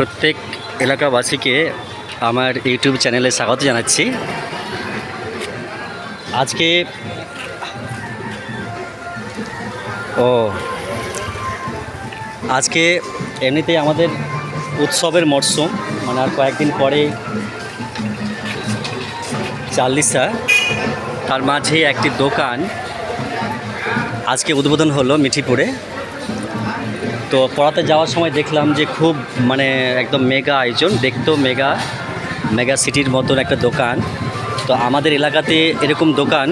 প্রত্যেক এলাকাবাসীকে আমার ইউটিউব চ্যানেলে স্বাগত জানাচ্ছি। আজকে আজকে এমনিতেই আমাদের উৎসবের মরশুম, মানে আর কয়েকদিন পরে চাল্লিশা, তার মাঝে একটি দোকান আজকে উদ্বোধন হলো মিঠিপুরে। তো পড়াতে যাওয়ার সময় দেখলাম যে খুব একদম মেগা আয়োজন, দেখতেও মেগা সিটির মতন একটা দোকান। তো আমাদের এলাকাতে এরকম দোকান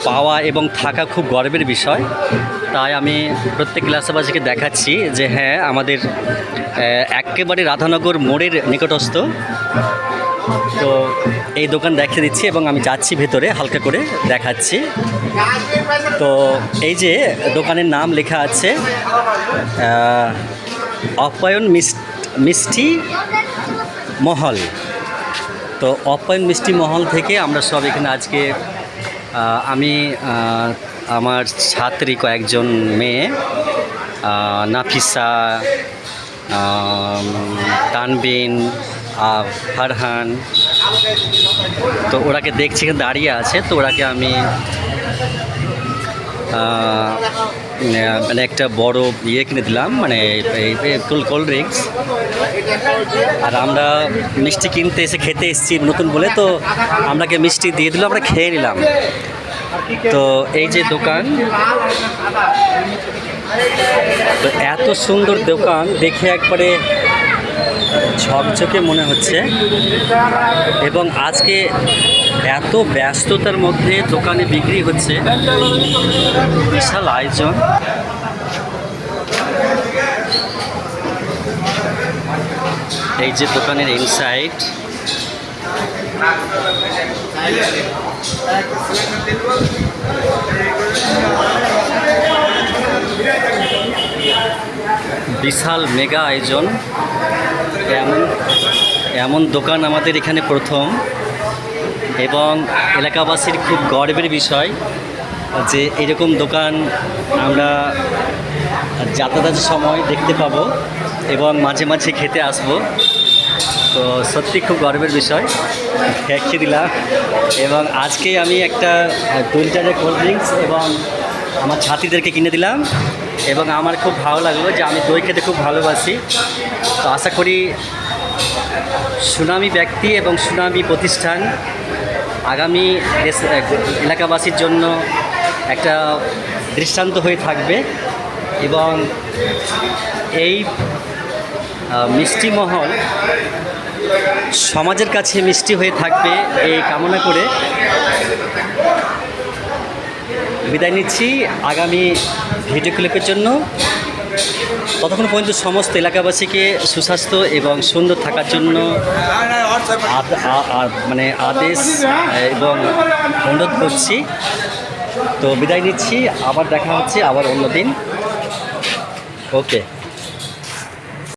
পাওয়া এবং থাকা খুব গর্বের বিষয়। তাই আমি প্রত্যেক এলাকাবাসীকে দেখাচ্ছি যে হ্যাঁ, আমাদের একেবারে রাধানগর মোড়ের নিকটস্থ। তো এই দোকান দেখিয়ে দিচ্ছি এবং আমি যাচ্ছি ভেতরে, হালকা করে দেখাচ্ছি। তো এই যে দোকানের নাম লেখা আছে অপ্যায়ন মিষ্টি মহল। তো অপ্যায়ন মিষ্টি মহল থেকে আমরা সব এখানে আজকে আমি আমার ছাত্রী কয়েকজন মেয়ে, নাফিসা, তানবিন, ফারহান, তো ওরাকে দেখছি এখানে দাঁড়িয়ে আছে। তো ওরাকে আমি একটা বড় কিনে দিলাম, কোল্ড ড্রিঙ্কস। আর আমরা মিষ্টি কিনতে এসে খেতে এসেছি নতুন বলে, তো আমরাকে মিষ্টি দিয়ে দিল, আমরা খেয়ে নিলাম। তো এই যে দোকান, তো এত সুন্দর দোকান দেখে একবারে ঝকঝকে মনে হচ্ছে। এবং আজকে এত ব্যস্ততার মধ্যে দোকানে বিক্রি হচ্ছে, বিশাল আয়োজন। এই যে দোকানের ইনসাইড, বিশাল মেগা আয়োজন। এমন দোকান আমাদের এখানে প্রথম, এবং এলাকাবাসীর খুব গর্বের বিষয় যে এরকম দোকান আমরা যাতায়াতের সময় দেখতে পাবো এবং মাঝে মাঝে খেতে আসবো। তো সত্যি খুব গর্বের বিষয়, দেখিয়ে দিলাম। এবং আজকে আমি একটা 2 লিটারের কোল্ড ড্রিঙ্কস এবং আমার ছাত্রীদেরকে কিনে দিলাম। এবং আমার খুব ভালো লাগলো যে আমি দই খেতে খুব ভালোবাসি। তো আশা করি সুনামি ব্যক্তি এবং সুনামি প্রতিষ্ঠান আগামী এলাকাবাসীর জন্য একটা দৃষ্টান্ত হয়ে থাকবে, এবং এই মিষ্টি মহল সমাজের কাছে মিষ্টি হয়ে থাকবে এই কামনা করে বিদায় নিচ্ছি আগামী ভিডিও ক্লিপের জন্য। ততক্ষণ পর্যন্ত সমস্ত এলাকাবাসীকে সুস্বাস্থ্য এবং সুন্দর থাকার জন্য আদেশ এবং অনুরোধ করছি। তো বিদায় নিচ্ছি, আবার দেখা হচ্ছে আবার অন্য দিন। ওকে।